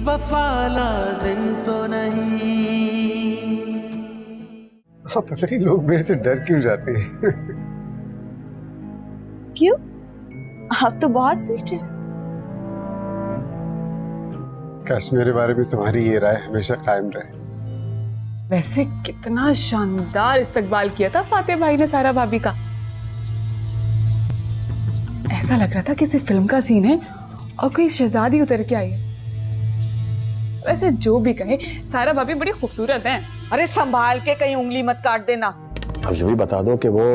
वफा लाजिम तो नहीं। हाँ, पता नहीं लोग मेरे से डर क्यों जाते हैं। क्यों? आप तो बहुत स्वीट है। काश मेरे बारे में तुम्हारी ये राय हमेशा कायम रहे। वैसे कितना शानदार इस्तकबाल किया था फातेह भाई ने सारा भाभी का। ऐसा लग रहा था किसी फिल्म का सीन है और कोई शहजादी उतर के आई है। वैसे जो भी कहे, सारा भाभी बड़ी खूबसूरत हैं। अरे संभाल के कहीं उंगली मत काट देना। अब जो भी बता दो कि वो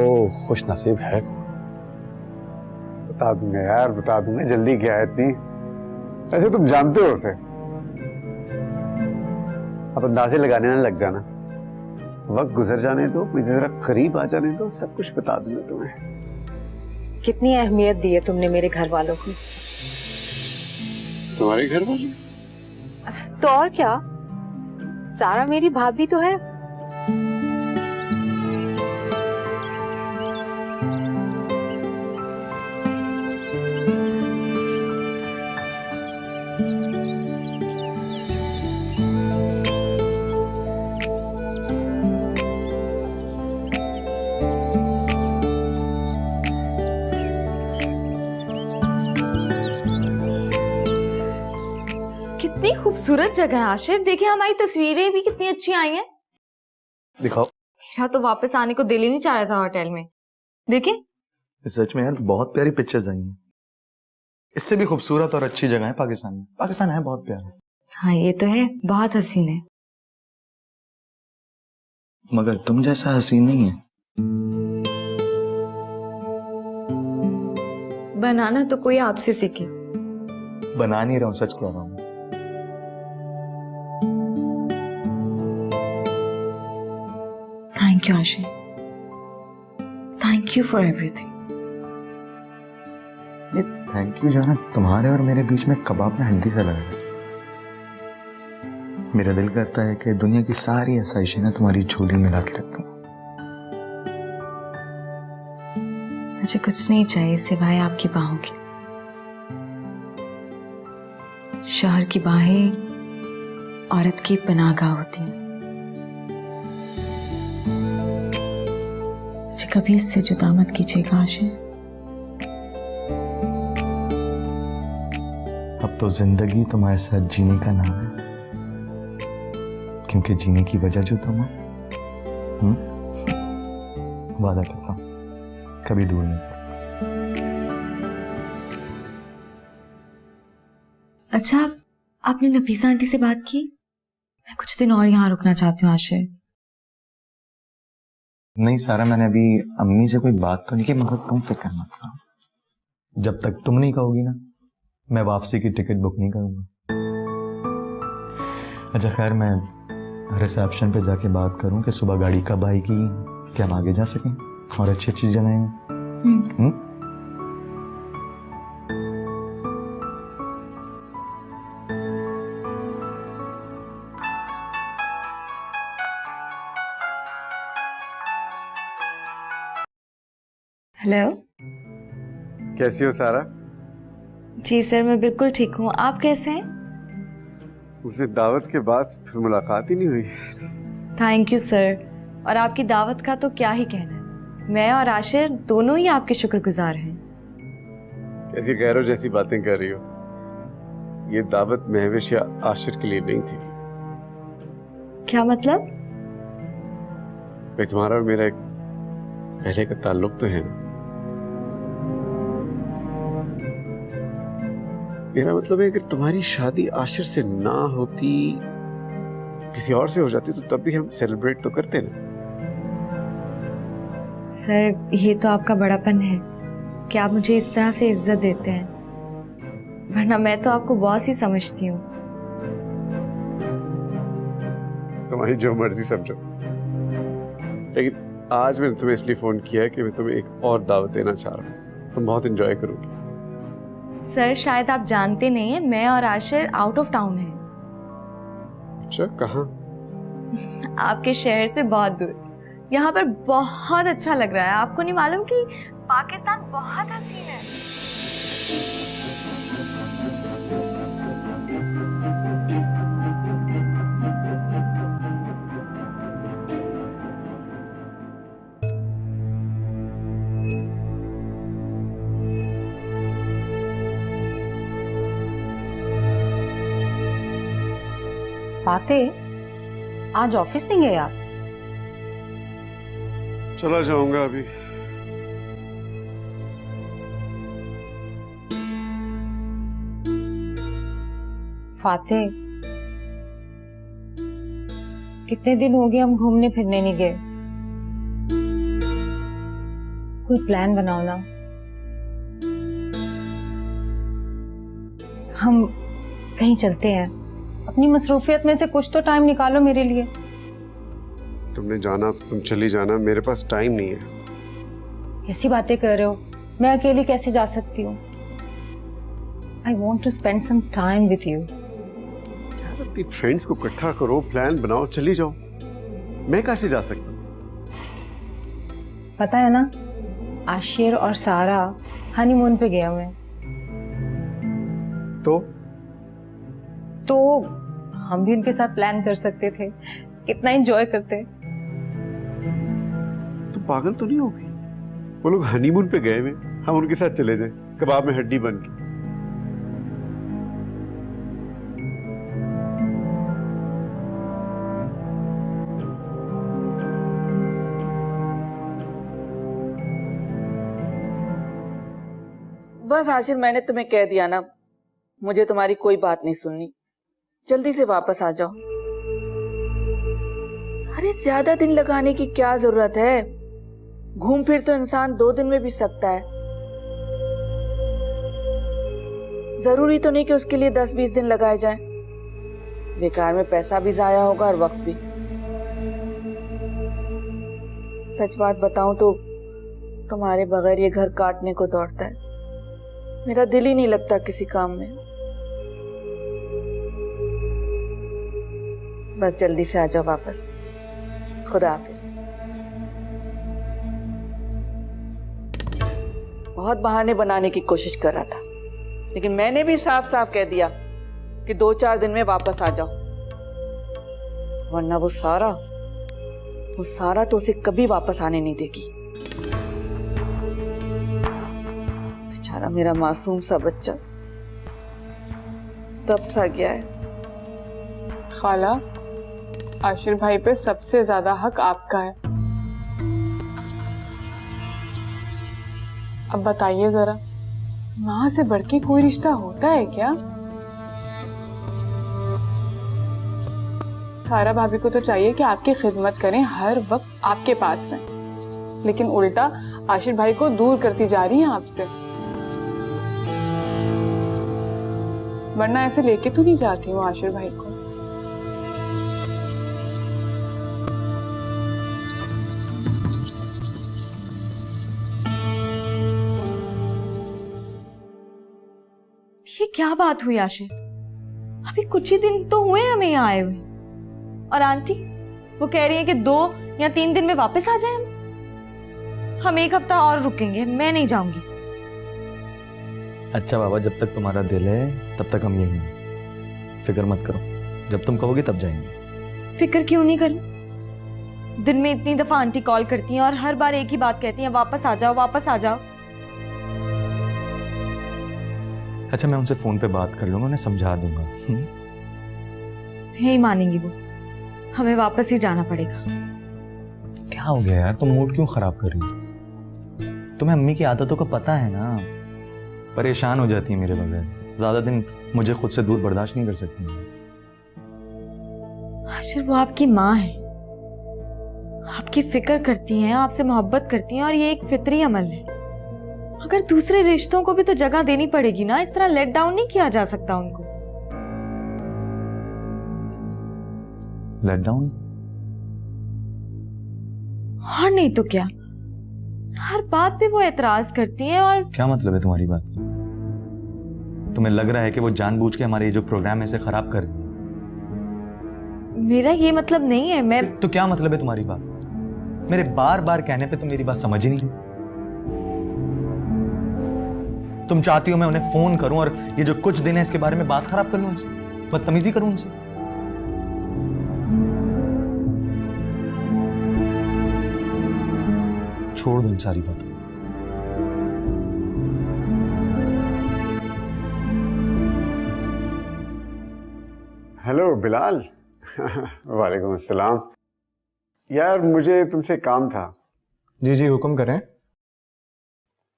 खुश नसीब है कौन। बता दूंगा यार, बता दूंगा, जल्दी क्या है इतनी। ऐसे तुम जानते हो उसे। अब अंदाजे लगाने ना लग जाना। वक्त गुजर जाने दो, मुझे जरा करीब आ जाने दो, सब कुछ बता दूंगा तुम्हें। कितनी अहमियत दी है तुमने मेरे घर वालों को। तुम्हारे घर वाले? तो और क्या, सारा मेरी भाभी तो है। कितनी खूबसूरत जगह है आशिर, देखिए हमारी तस्वीरें भी कितनी अच्छी आई हैं। दिखाओ। मेरा तो वापस आने को दिल ही नहीं चाह रहा था होटल में। देखिए सच में यार बहुत प्यारी पिक्चर्स आई हैं। इससे भी खूबसूरत और अच्छी जगह है पाकिस्तान में। पाकिस्तान है बहुत प्यारा। हाँ ये तो है, बहुत हसीन है। मगर तुम जैसा हसीन नहीं है। बनाना तो कोई आपसे सीखे। बना नहीं रहा हूं, सच कह रहा हूं। Thank you Ashir, thank you for everything. ये थैंक यू जो है ना, तुम्हारे और मेरे बीच में कबाब में हड्डी सा लगा है। मेरा दिल करता है कि दुनिया की सारी आसाइशें ना तुम्हारी झोली में ला के रखता हूं। मुझे कुछ नहीं चाहिए सिवाय आपकी बाहों के। शहर की बाहें औरत की पनाहगाह होती हैं। मुझे कभी इससे जुदा मत कीजिएगा आशिर। अब तो जिंदगी तुम्हारे साथ जीने का नाम है, क्योंकि जीने की वजह जो तुम हो। वादा करता हूं कभी दूर नहीं। अच्छा, आपने नफीसा आंटी से बात की? मैं कुछ दिन और यहाँ रुकना चाहती हूँ आशिर। नहीं सारा, मैंने अभी अम्मी से कोई बात तो नहीं की, मगर तुम फिक्र मत करो। जब तक तुम नहीं कहोगी ना, मैं वापसी की टिकट बुक नहीं करूंगा। अच्छा खैर, मैं रिसेप्शन पे जाके बात करूं कि सुबह गाड़ी कब आएगी, कि हम आगे जा सकें और अच्छी अच्छी जगह हैं। हेलो। कैसी हो सारा? जी सर, मैं बिल्कुल ठीक हूँ। आप कैसे हैं? उसे दावत के बाद फिर मुलाकात ही नहीं हुई। Thank you sir. और आपकी दावत का तो क्या ही कहना है, मैं और आशिर दोनों ही आपके शुक्रगुजार हैं। कैसी गैरों जैसी बातें कर रही हो? ये दावत महविश या आशिर के लिए नहीं थी। क्या मतलब? भाई तुम्हारा और मेरा एक पहले का ताल्लुक तो है ना। मेरा मतलब है, अगर तुम्हारी शादी आशिर से ना होती, किसी और से हो जाती, तो तब भी हम सेलिब्रेट तो करते ना। सर ये तो आपका बड़ापन है कि आप मुझे इस तरह से इज्जत देते हैं, वरना मैं तो आपको बॉस ही समझती हूँ। तुम्हारी जो मर्जी समझो, लेकिन आज मैंने तुम्हें इसलिए फोन किया है कि मैं तुम्हें एक और दावत देना चाह रहा हूँ। तुम बहुत एंजॉय करोगी। सर शायद आप जानते नहीं हैं, मैं और आशिर आउट ऑफ टाउन हैं। अच्छा, कहाँ? आपके शहर से बहुत दूर। यहाँ पर बहुत अच्छा लग रहा है। आपको नहीं मालूम कि पाकिस्तान बहुत हसीन है। फातेह, आज ऑफिस नहीं गए आप? चला जाऊंगा अभी। फातेह, कितने दिन हो गए हम घूमने फिरने नहीं गए। कोई प्लान बनाओ ना। हम कहीं चलते हैं। अपनी मसरूफियत में से कुछ तो टाइम निकालो मेरे लिए। तुमने जाना तो तुम चली जाना, मेरे पास टाइम नहीं है। कैसी बातें कर रहे हो? मैं अकेली कैसे जा सकती हूँ? I want to spend some time with you. यार अपनी फ्रेंड्स को इकट्ठा करो, प्लान बनाओ, चली जाओ। मैं कैसे जा सकता हूँ? पता है ना, आशिर और सारा हनीमून पे गए हुए हैं। तो हम भी उनके साथ प्लान कर सकते थे। कितना एंजॉय करते। तुम पागल तो नहीं होगी? वो लोग हनीमून पे गए हुए, हम उनके साथ चले जाएं कबाब में हड्डी बन के। बस आशिर, मैंने तुम्हें कह दिया ना, मुझे तुम्हारी कोई बात नहीं सुननी। जल्दी से वापस आ जाओ। अरे ज्यादा दिन लगाने की क्या जरूरत है? घूम फिर तो इंसान 2 दिन में भी सकता है। जरूरी तो नहीं कि उसके लिए 10-20 दिन लगाए जाएं। बेकार में पैसा भी जाया होगा और वक्त भी। सच बात बताऊं तो तुम्हारे बगैर ये घर काटने को दौड़ता है। मेरा दिल ही नहीं लगता किसी काम में। बस जल्दी से आ जाओ वापस। खुदा हाफिज। बहुत बहाने बनाने की कोशिश कर रहा था, लेकिन मैंने भी साफ साफ कह दिया कि 2-4 दिन में वापस आ जाओ, वरना वो सारा तो उसे कभी वापस आने नहीं देगी। बेचारा मेरा मासूम सा बच्चा तब सा गया है। खाला, आशिर भाई पे सबसे ज्यादा हक आपका है। अब बताइए जरा, माँ से बढ़ के कोई रिश्ता होता है क्या? सारा भाभी को तो चाहिए कि आपकी खिदमत करें, हर वक्त आपके पास में, लेकिन उल्टा आशिर भाई को दूर करती जा रही हैं आपसे। वरना ऐसे लेके तो नहीं जाती हूँ आशिर भाई को। ये क्या बात हुई आशिर? अभी कुछ ही दिन तो हुए हमें यहाँ आए हुए, और आंटी वो कह रही है कि 2 या 3 दिन में वापस आ जाए। हम 1 हफ्ता और रुकेंगे, मैं नहीं जाऊंगी। अच्छा बाबा, जब तक तुम्हारा दिल है तब तक हम यहीं हैं। फिक्र मत करो, जब तुम कहोगे तब जाएंगे। फिक्र क्यों नहीं करूं? दिन में इतनी दफा आंटी कॉल करती हैं और हर बार एक ही बात कहती हैं, वापस आ जाओ, वापस आ जाओ। अच्छा, मैं उनसे फोन पे बात कर लूंगा, उन्हें समझा दूंगा। नहीं मानेंगी वो, हमें वापस ही जाना पड़ेगा। क्या हो गया यार, तुम मूड क्यों खराब कर रही हो? तुम्हें अम्मी की आदतों का पता है ना। परेशान हो जाती है मेरे बगैर, ज्यादा दिन मुझे खुद से दूर बर्दाश्त नहीं कर सकती। आशिर वो आपकी माँ है, आपकी फिक्र करती हैं, आपसे मोहब्बत करती हैं, और ये एक फितरी अमल है। अगर दूसरे रिश्तों को भी तो जगह देनी पड़ेगी ना, इस तरह लेट डाउन नहीं किया जा सकता उनको। Let down? और नहीं तो क्या, हर बात पे वो एतराज करती हैं। और क्या मतलब है तुम्हारी बात का? तुम्हें लग रहा है कि वो जानबूझ के हमारे ये जो प्रोग्राम है इसे खराब कर रही है? मेरा ये मतलब नहीं है। मैं तो क्या मतलब है तुम्हारी बात? मेरे बार बार कहने पे तुम मेरी बात समझ ही नहीं रही। तुम चाहती हो मैं उन्हें फोन करूं और ये जो कुछ दिन है इसके बारे में बात खराब कर लूं उनसे, बदतमीजी करूं उनसे? छोड़ दो इन सारी बातों। हेलो बिलाल, वालेकुम अस्सलाम। यार मुझे तुमसे काम था। जी जी हुक्म करें।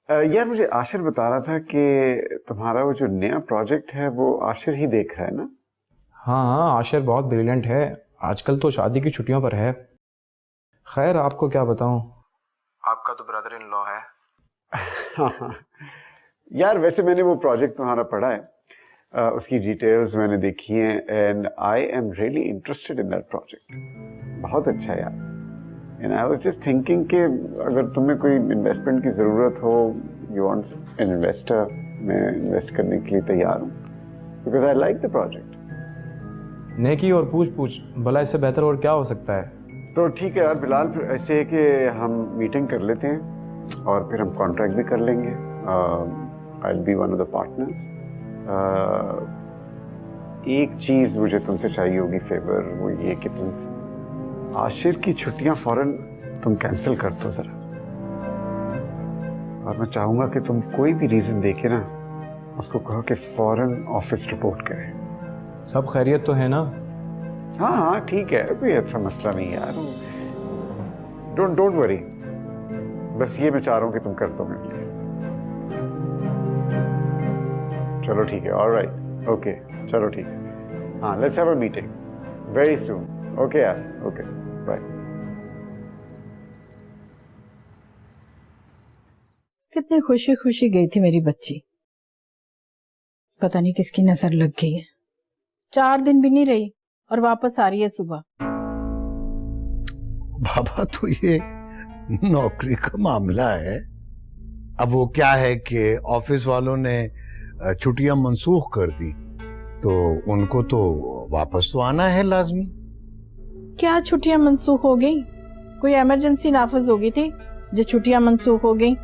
यार मुझे आशिर बता रहा था कि तुम्हारा वो जो नया प्रोजेक्ट है वो आशिर ही देख रहा है ना? हाँ हाँ, आशिर बहुत ब्रिलियंट है, आजकल तो शादी की छुट्टियों पर है। खैर आपको क्या बताऊं, आपका तो ब्रदर इन लॉ है। यार वैसे मैंने वो प्रोजेक्ट तुम्हारा पढ़ा है, उसकी डिटेल्स मैंने देखी हैं and I am really interested in that project. बहुत अच्छा है यार। And I was just thinking कि अगर तुम्हें कोई इन्वेस्टमेंट की ज़रूरत हो, यू वांट एन इन्वेस्टर, मैं इन्वेस्ट करने के लिए तैयार हूँ because I like the project. नेकी और पूछ पूछ, भला इससे बेहतर और क्या हो सकता है। तो ठीक है यार, फिलहाल फिर ऐसे है कि हम मीटिंग कर लेते हैं और फिर हम कॉन्ट्रैक्ट भी कर लेंगे। I will be one of the partners. एक चीज़ मुझे तुमसे चाहिए होगी फेवर, वो ये कि तुम आशिर की छुट्टियां फौरन तुम कैंसिल कर दो ज़रा। और मैं चाहूँगा कि तुम कोई भी रीज़न देके ना उसको कहो कि फौरन ऑफिस रिपोर्ट करे। सब खैरियत तो है ना? हाँ हाँ ठीक है, कोई अच्छा मसला नहीं यार। डोंट वरी, बस ये मैं चाह रहा हूँ कि तुम कर दो मेरे लिए। चलो ठीक है, ऑलराइट, ओके, चलो ठीक है। हाँ, let's have a meeting very soon. Okay यार, ओके, बाय। कितनी खुशी खुशी गई थी मेरी बच्ची, पता नहीं किसकी नजर लग गई है। 4 दिन भी नहीं रही और वापस आ रही है सुबह। बाबा तो ये नौकरी का मामला है। अब वो क्या है कि ऑफिस वालों ने छुट्टियां मनसूख कर दी तो उनको तो वापस तो आना है लाजमी। क्या छुट्टियां मनसूख हो गई? कोई इमरजेंसी नाफिज हो गई थी जो छुट्टियां मनसूख हो गई,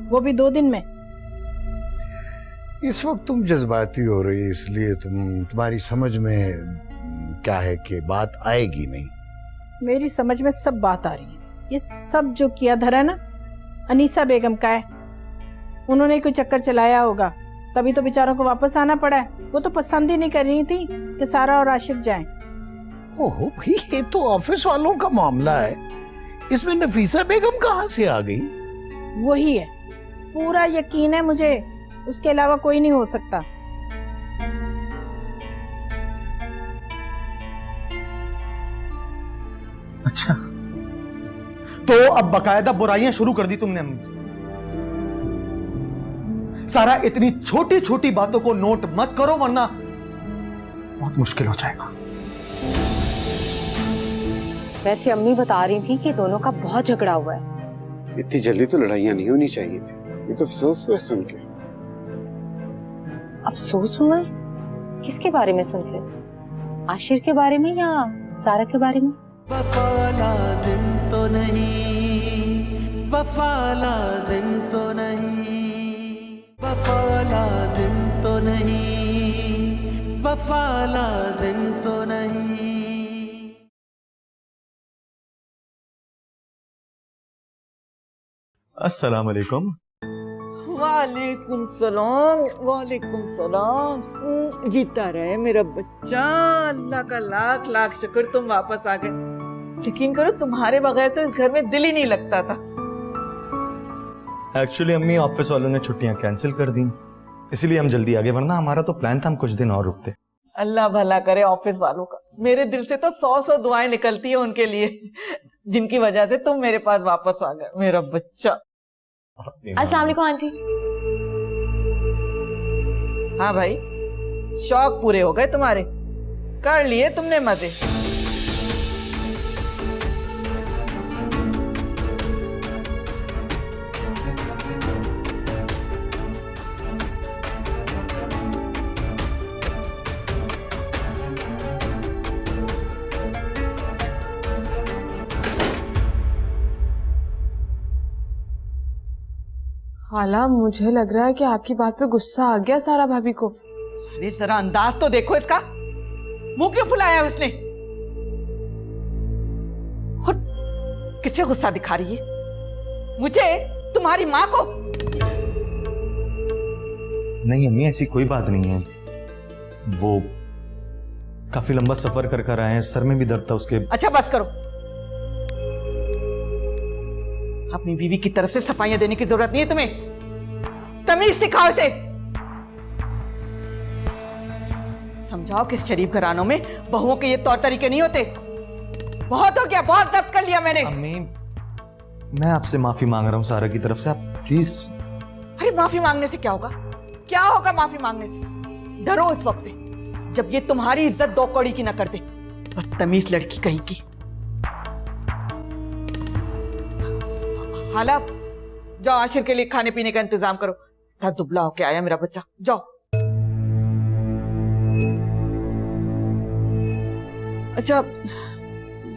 वो भी 2 दिन में? इस वक्त तुम जज्बाती हो रही, इसलिए तुम्हारी समझ में क्या है कि बात आएगी नहीं। मेरी समझ में सब बात आ रही है। ये सब जो किया धरा ना अनीसा बेगम का है। उन्होंने कोई चक्कर चलाया होगा, तभी तो बेचारों को वापस आना पड़ा है। वो तो पसंद ही नहीं कर रही थी कि सारा और आशिक जाएं। ओहो भाई, ये तो ऑफिस वालों का मामला है, इसमें नफीसा बेगम कहाँ से आ गई? वही है, पूरा यकीन है मुझे, उसके अलावा कोई नहीं हो सकता। अच्छा, तो अब बकायदा बुराइयां शुरू कर दी तुमने अम्मी। सारा इतनी छोटी छोटी बातों को नोट मत करो वरना बहुत मुश्किल हो जाएगा। वैसे अम्मी बता रही थी कि दोनों का बहुत झगड़ा हुआ है। इतनी जल्दी तो लड़ाइयाँ नहीं होनी चाहिए थी। ये तो अफसोस हुआ सुन के। अफसोस हुआ है? किसके बारे में सुन के? आशिर के बारे में या सारा के बारे में? वफा लाजिम तो नहीं, वफा लाजिम तो नहीं, वफा लाजिम तो नहीं, वफा लाजिम तो नहीं। अस्सलाम वालेकुम। वालेकुम सलाम, वालेकुम सलाम। जीता रहे मेरा बच्चा, अल्लाह का लाख लाख शुक्र तुम वापस आ गए। यकीन करो तुम्हारे बगैर तो इस घर में दिल ही नहीं लगता था। एक्चुअली अम्मी ऑफिस वालों ने छुट्टियां कैंसिल कर दी, इसीलिए हम जल्दी आ गए, वरना हमारा तो प्लान था हम कुछ दिन और रुकते। अल्लाह भला करे ऑफिस वालों का। मेरे दिल से तो 100 दुआएं निकलती है उनके लिए, जिनकी वजह से तुम मेरे पास वापस आ गए मेरा बच्चा। अस्सलाम वालेकुम आंटी। हाँ भाई, शौक पूरे हो गए तुम्हारे, कर लिए तुमने मजे। हाला, मुझे लग रहा है कि आपकी बात पे गुस्सा आ गया सारा भाभी को। अरे जरा अंदाज तो देखो इसका, मुंह क्यों फुलाया उसने? और किसे गुस्सा दिखा रही है? मुझे? तुम्हारी माँ को? नहीं अम्मी, ऐसी कोई बात नहीं है। वो काफी लंबा सफर कर कर आए हैं, सर में भी दर्द था उसके। अच्छा बस करो, अपनी बीवी की तरफ से सफाइयां देने की जरूरत नहीं है तुम्हें। तमीज सिखाओ इसे, समझाओ कि इस शरीफ घरानों में बहुओं के ये तौर तरीके नहीं होते। बहुत हो गया, बहुत जब्त कर लिया मैंने। अम्मी, मैं आपसे माफी मांग रहा हूँ सारा की तरफ से, आप प्लीज। अरे माफी मांगने से क्या होगा? क्या होगा माफी मांगने से? डरो इस वक्त से जब ये तुम्हारी इज्जत दो कौड़ी की ना कर दे, बदतमीज लड़की कहीं की। हाला, जाओ आशिर के लिए खाने पीने का इंतजाम करो, था दुबला होके आया मेरा बच्चा। जाओ। अच्छा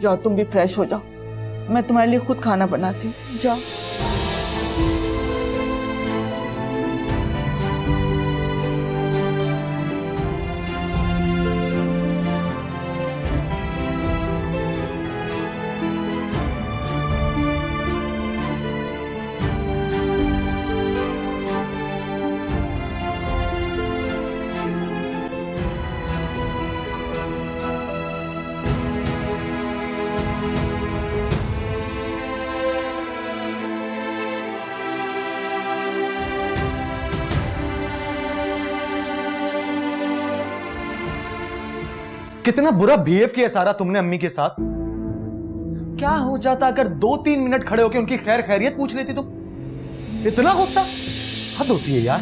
जाओ, तुम भी फ्रेश हो जाओ, मैं तुम्हारे लिए खुद खाना बनाती हूँ। जाओ। कितना बुरा बिहेव किया सारा तुमने अम्मी के साथ। क्या हो जाता अगर 2-3 मिनट खड़े होकर उनकी खैर खैरियत पूछ लेती तुम? इतना गुस्सा, हद होती है यार।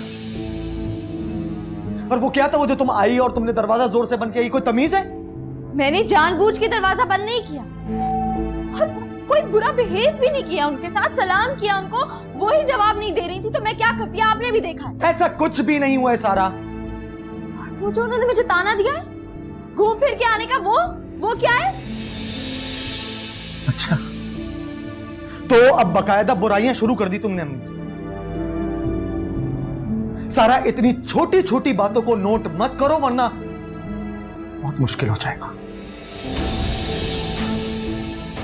और वो क्या था, वो जो तुम आई और तुमने दरवाजा जोर से बंद किया, ये कोई तमीज है? मैंने जानबूझ के दरवाजा बंद नहीं किया और कोई बुरा बिहेव भी नहीं किया उनके साथ। सलाम किया उनको, वो ही जवाब नहीं दे रही थी तो मैं क्या करती, आपने भी देखा है। ऐसा कुछ भी नहीं हुआ है सारा। वो जो उन्होंने मुझे ताना दिया है घूम फिर के आने का, वो क्या है? अच्छा, तो अब बकायदा बुराइयां शुरू कर दी तुमने अम्मी। सारा, इतनी छोटी छोटी बातों को नोट मत करो वरना बहुत मुश्किल हो जाएगा।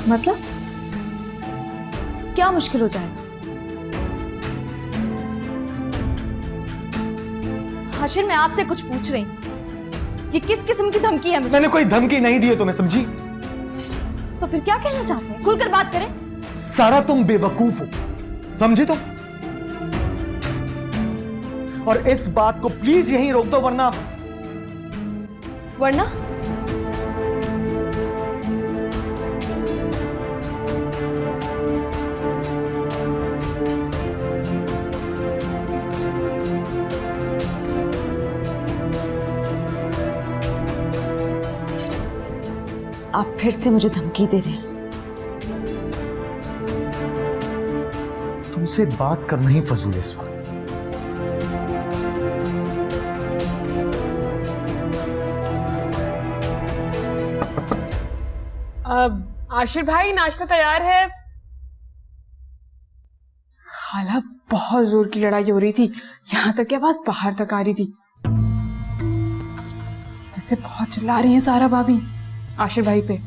मतलब क्या मुश्किल हो जाएगा? हाशिर, मैं आपसे कुछ पूछ रही हूं, ये किस किस्म की धमकी है मुझे? मैंने कोई धमकी नहीं दी है तुम्हें, समझी? तो फिर क्या कहना चाहते हैं? खुलकर बात करें। सारा, तुम बेवकूफ हो, समझी तुम? और इस बात को प्लीज यहीं रोक दो वरना आप फिर से मुझे धमकी दे रहे हैं। तुमसे बात करना ही फजूल है इस वक्त। आशिर भाई, नाश्ता तैयार है। खाला, बहुत जोर की लड़ाई हो रही थी, यहां तक कि आवाज बाहर तक आ रही थी। वैसे बहुत चिल्ला रही हैं सारा भाभी आशिर भाई पे।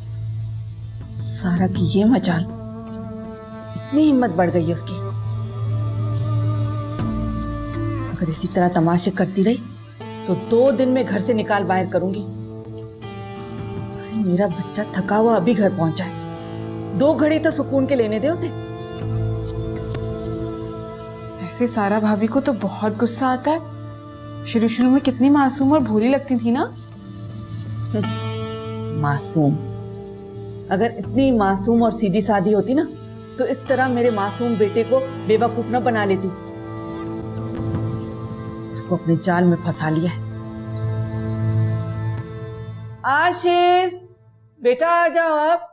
सारा की ये मजाल, इतनी हिम्मत बढ़ गई है उसकी। अगर इसी तरह तमाशे करती रही तो 2 दिन में घर से निकाल बाहर करूंगी। मेरा बच्चा थका हुआ अभी घर पहुंचा है, 2 घड़ी तो सुकून के लेने दे उसे। ऐसे सारा भाभी को तो बहुत गुस्सा आता है। शुरू शुरू में कितनी मासूम और भोली लगती थी ना। मासूम? अगर इतनी मासूम और सीधी सादी होती ना तो इस तरह मेरे मासूम बेटे को बेवकूफ न बना लेती। उसको अपने जाल में फंसा लिया है। आशिर बेटा, आ जाओ आप।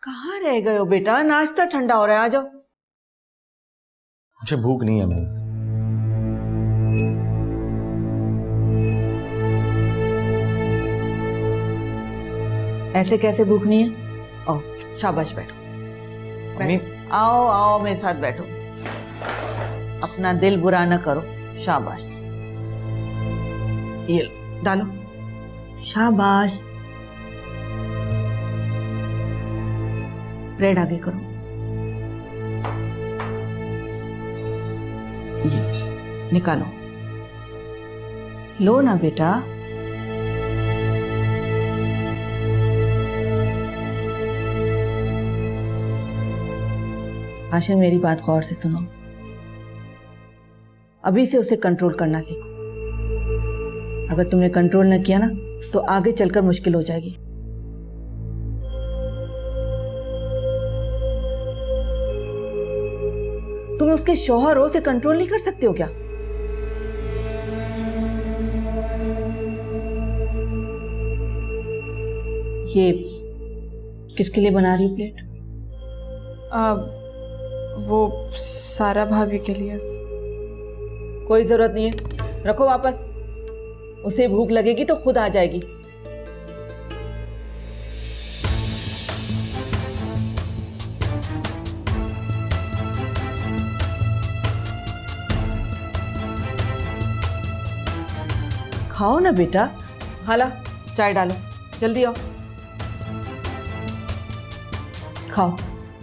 कहाँ रह गए हो बेटा? नाश्ता ठंडा हो रहा है, आ जाओ। मुझे भूख नहीं है। मैं ऐसे कैसे भूख नहीं है? आओ शाबाश, बैठो। अम्मी आओ आओ मेरे साथ बैठो, अपना दिल बुरा न करो। शाबाश, ये लो, डालो। शाबाश, ब्रेड आगे करो। ये निकालो, लो ना बेटा। आशिर, मेरी बात गौर से सुनो। अभी से उसे कंट्रोल करना सीखो। अगर तुमने कंट्रोल न किया ना तो आगे चलकर मुश्किल हो जाएगी। तुम उसके शौहर हो, उसे कंट्रोल नहीं कर सकते हो क्या? ये किसके लिए बना रही हो प्लेट? वो सारा भाभी के लिए। कोई जरूरत नहीं है, रखो वापस। उसे भूख लगेगी तो खुद आ जाएगी। खाओ ना बेटा। हाला, चाय डालो, जल्दी आओ। खाओ,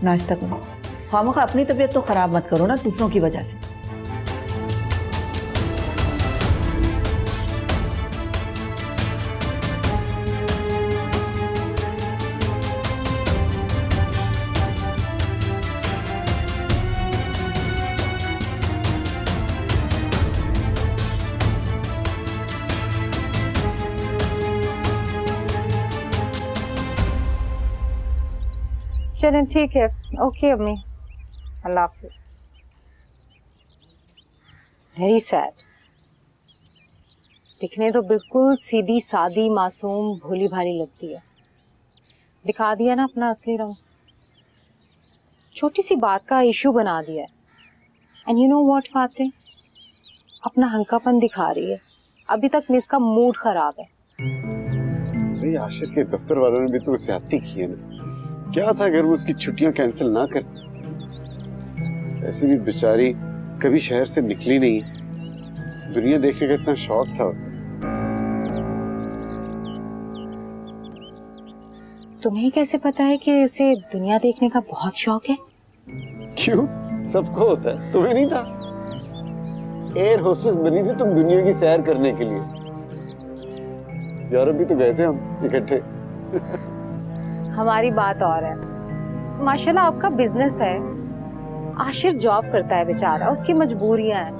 नाश्ता करो। खामखा अपनी तबीयत तो खराब मत करो ना दूसरों की वजह से। चलें ठीक है, ओके अम्मी, अल्लाह हाफिज। Very sad. दिखने तो बिल्कुल सीधी सादी मासूम भोली भाली लगती है, दिखा दिया ना अपना असली रंग। छोटी सी बात का इशू बना दिया है। And you know what Fatih, अपना हल्कापन दिखा रही है। अभी तक मिस का मूड खराब है। भाई आशिर के दफ्तर वालों ने भी तो ज्यादती की है ना। क्या था अगर वो उसकी छुट्टियां कैंसिल ना करती? ऐसे भी बेचारी कभी शहर से निकली नहीं, दुनिया देखने का इतना शौक था उसे। तुम्हें कैसे पता है कि उसे दुनिया देखने का बहुत शौक है? क्यों, सबको होता है, तुम्हें नहीं था? एयर होस्टेस बनी थी तुम दुनिया की सैर करने के लिए। यूरोप भी तो गए थे हम इकट्ठे। हमारी बात और है। माशाल्लाह आपका बिजनेस है, आशिर जॉब करता है बेचारा, उसकी मजबूरियां हैं,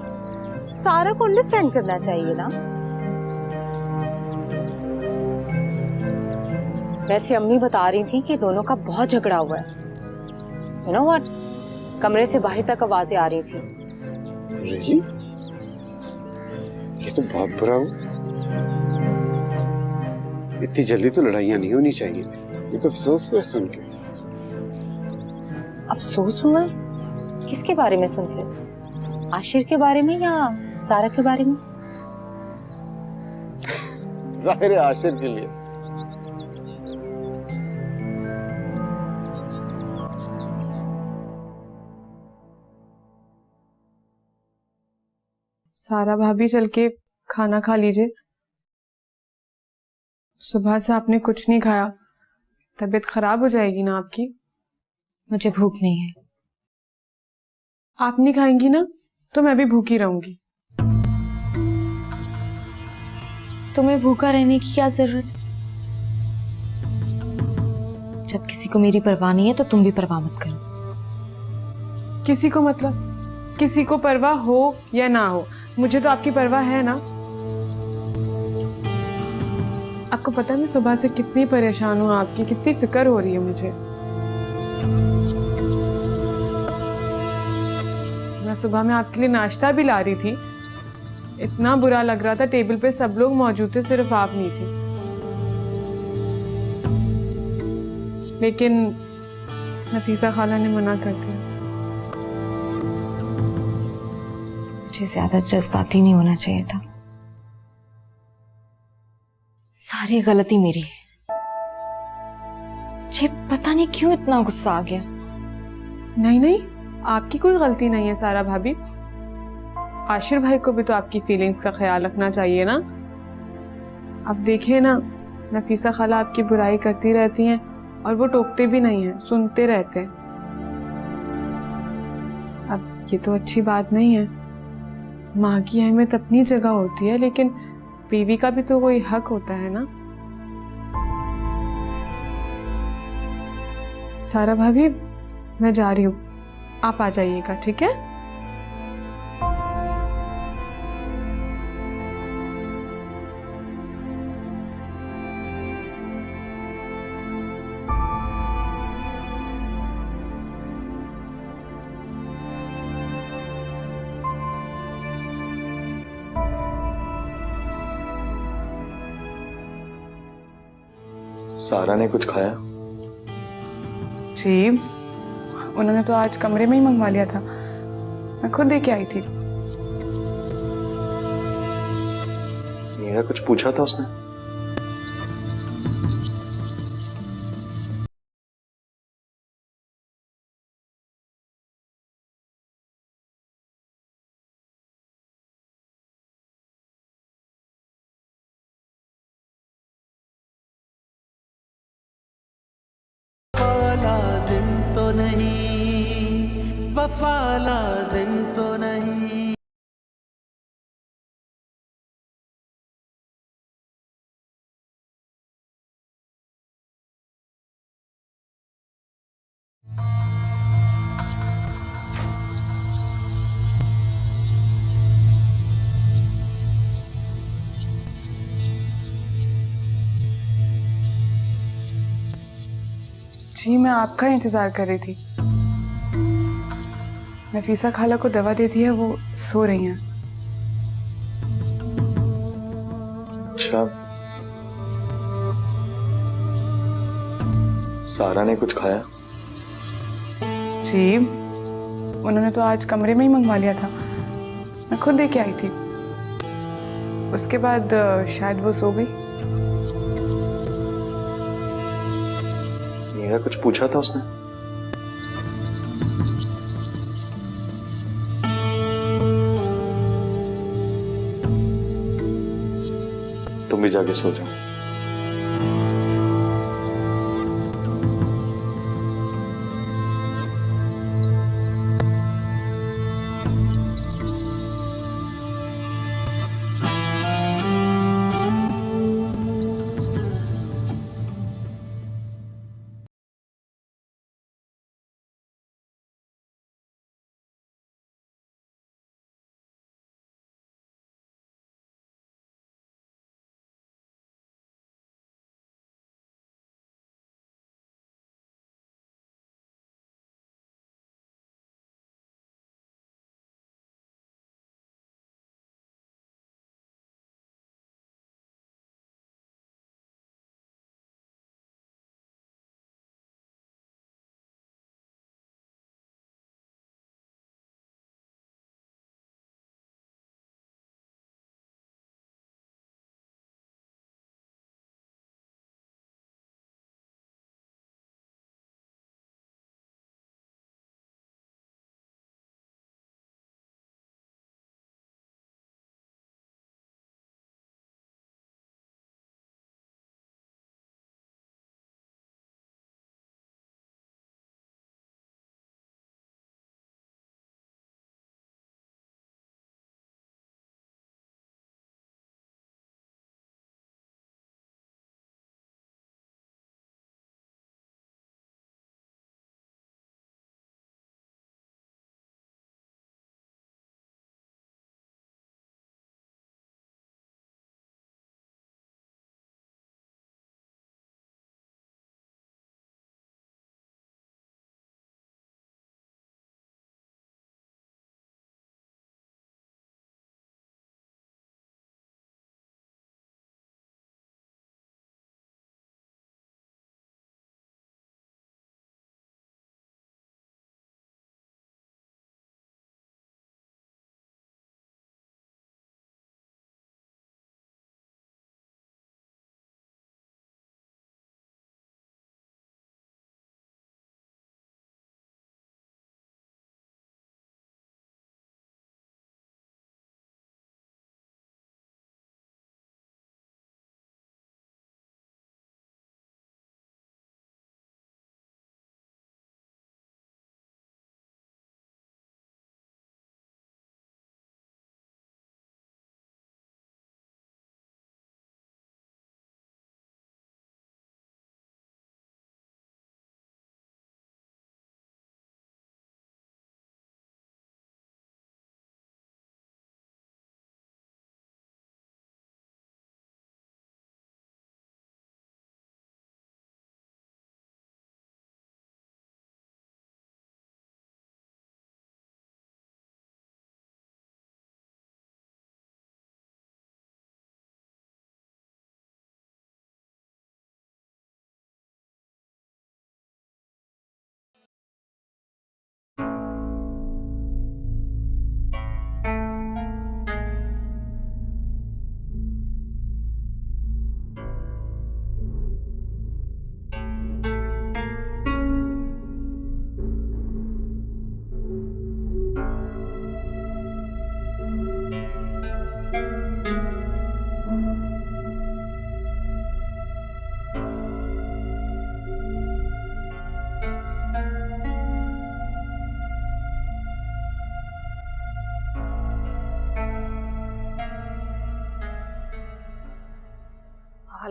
सारा को अंडरस्टैंड करना चाहिए ना। वैसे अम्मी बता रही थी कि दोनों का बहुत झगड़ा हुआ है। यू नो व्हाट, कमरे से बाहर तक आवाजें आ रही थी। Really? ये तो बहुत बुरा हुआ। इतनी जल्दी तो लड़ाइयां नहीं होनी चाहिए थी। ये तो अफसोस हुआ सुन के। अफसोस हुआ? किसके बारे में सुन के? आशिर के बारे में या सारा के बारे में? जाहिर है आशिर के लिए। सारा भाभी चल के खाना खा लीजिए। सुबह से आपने कुछ नहीं खाया, तबीयत खराब हो जाएगी ना आपकी। मुझे भूख नहीं है। आप नहीं खाएंगी ना तो मैं भी भूखी रहूंगी। तुम्हें भूखा रहने की क्या जरूरत? जब किसी को मेरी परवाह नहीं है तो तुम भी परवाह मत करो। किसी को मतलब? किसी को परवाह हो या ना हो, मुझे तो आपकी परवाह है ना। आपको पता है मैं सुबह से कितनी परेशान हूँ, आपकी कितनी फिक्र हो रही है मुझे। मैं सुबह में आपके लिए नाश्ता भी ला रही थी, इतना बुरा लग रहा था, टेबल पे सब लोग मौजूद थे, सिर्फ आप नहीं थी। लेकिन नफीसा खाला ने मना कर दिया। मुझे ज्यादा जज्बाती नहीं होना चाहिए था। सारी गलती मेरी है। मुझे पता नहीं क्यों इतना गुस्सा आ गया। नहीं नहीं, आपकी कोई गलती नहीं है सारा भाभी। आशिर भाई को भी तो आपकी फीलिंग्स का ख्याल रखना चाहिए ना। अब देखिए ना, नफीसा खाला आपकी बुराई करती रहती हैं और वो टोकते भी नहीं हैं, सुनते रहते हैं। अब ये तो अच्छी बात नहीं है। माँ की अहमियत अपनी जगह होती है, लेकिन बीवी का भी तो कोई हक होता है ना। सारा भाभी, मैं जा रही हूँ, आप आ जाइएगा, ठीक है? सारा ने कुछ खाया? जी, उन्होंने तो आज कमरे में ही मंगवा लिया था, मैं खुद लेके आई थी। मेरा कुछ पूछा था उसने? लाजिम तो नहीं, वफा लाजिम तो नहीं। जी, मैं आपका इंतजार कर रही थी। नफीसा खाला को दवा दे दी है, वो सो रही हैं। अच्छा, सारा ने कुछ खाया? जी, उन्होंने तो आज कमरे में ही मंगवा लिया था, मैं खुद लेके आई थी। उसके बाद शायद वो सो गई। मेरा कुछ पूछा था उसने? तुम भी जाके सो जाओ।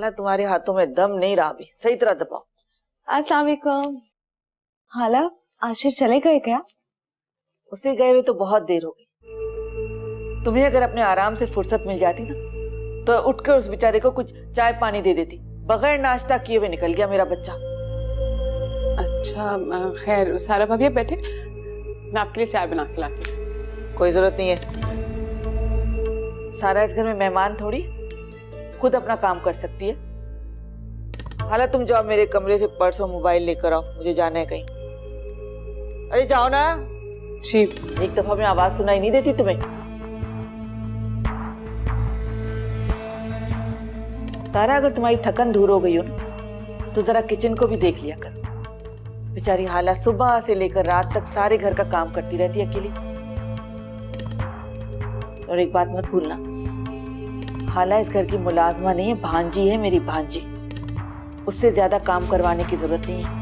हाला तुम्हारे हाथों में दम नहीं रहा अभी, सही तरह दबाओ। अस्सलाम वालेकुम। हाला, आशिर चले गए क्या? उसे गए हुए तो बहुत देर हो गई। तुम्हें अगर अपने आराम से फुर्सत मिल जाती ना तो उठकर उस बेचारे को कुछ चाय पानी दे देती। बगैर नाश्ता किए हुए निकल गया मेरा बच्चा। अच्छा खैर सारा भाभी आप बैठे, मैं आपके लिए चाय बना के लाती हूँ। कोई जरूरत नहीं है, सारा इस घर में मेहमान थोड़ी, खुद अपना काम कर सकती है। हाला तुम जाओ मेरे कमरे से पर्स और मोबाइल लेकर आओ, मुझे जाना है कहीं। अरे जाओ ना। जी। एक दफा में आवाज सुनाई नहीं देती तुम्हें? सारा अगर तुम्हारी थकन दूर हो गई हो ना तो जरा किचन को भी देख लिया कर। बेचारी हाला सुबह से लेकर रात तक सारे घर का काम करती रहती है अकेली। और एक बात मत भूलना, हाला इस घर की मुलाजमा नहीं है, भांजी है, मेरी भांजी। उससे ज्यादा काम करवाने की जरूरत नहीं है।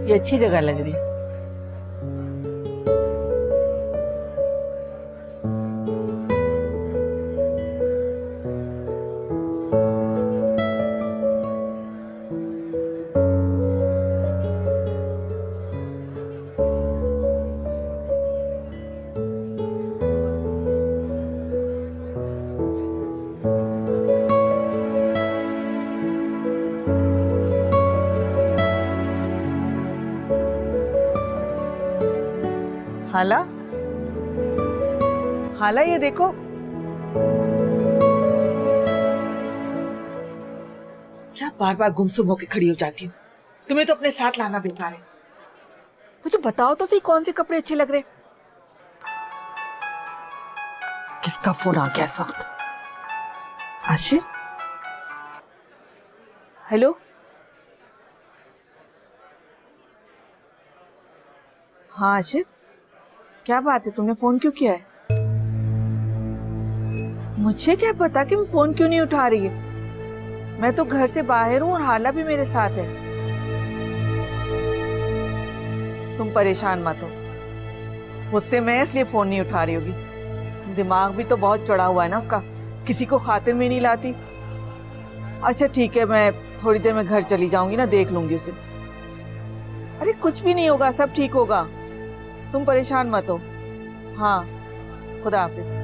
ये अच्छी जगह लग रही है। हाला, हाला ये देखो, क्या बार बार गुमसुम होके खड़ी हो जाती हूँ? तुम्हें तो अपने साथ लाना बेकार है। मुझे बताओ तो सही कौन से कपड़े अच्छे लग रहे? किसका फोन आ गया इस वक्त? आशिर? हेलो? हाँ आशिर, क्या बात है, तुमने फोन क्यों किया है? मुझे क्या पता कि मैं फोन क्यों नहीं उठा रही है। मैं तो घर से बाहर हूँ और हाला भी मेरे साथ है। तुम परेशान मत हो, मुझसे मैं इसलिए फोन नहीं उठा रही होगी। दिमाग भी तो बहुत चढ़ा हुआ है ना उसका, किसी को खातिर में नहीं लाती। अच्छा ठीक है, मैं थोड़ी देर में घर चली जाऊंगी ना, देख लूंगी उसे। अरे कुछ भी नहीं होगा, सब ठीक होगा, तुम परेशान मत हो। हाँ खुदा हाफिज।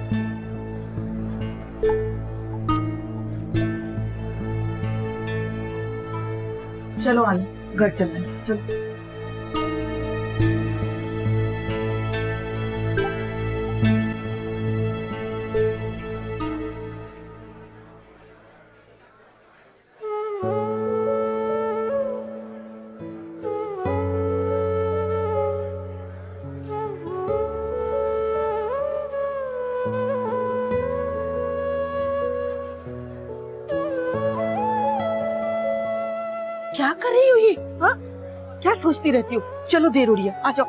चलो आइए घर चलते हैं, चलो। क्या कर रही हो ये? हाँ, क्या सोचती रहती हो? चलो देर हो रही है, आ जाओ।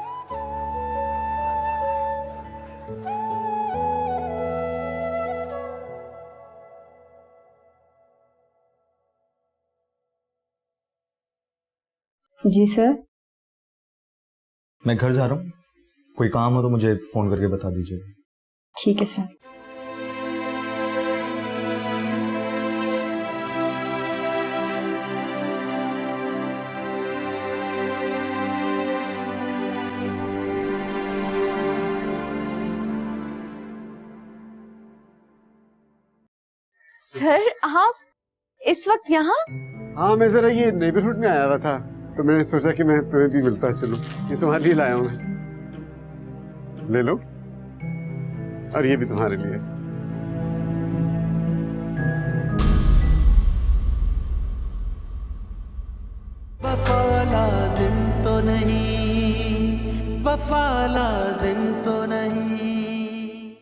जी सर। मैं घर जा रहा हूँ, कोई काम हो तो मुझे फोन करके बता दीजिए। ठीक है सर। सर आप इस वक्त यहाँ? हाँ, मैं जरा ये नेबरहुड में आया हुआ था, तो मैंने सोचा कि मैं तुम्हें भी मिलता चलूं। ये तुम्हारे लिए लाया हूं मैं, ले लो, और ये भी तुम्हारे लिए। वफा लाजिम तो नहीं, वफा लाजिम तो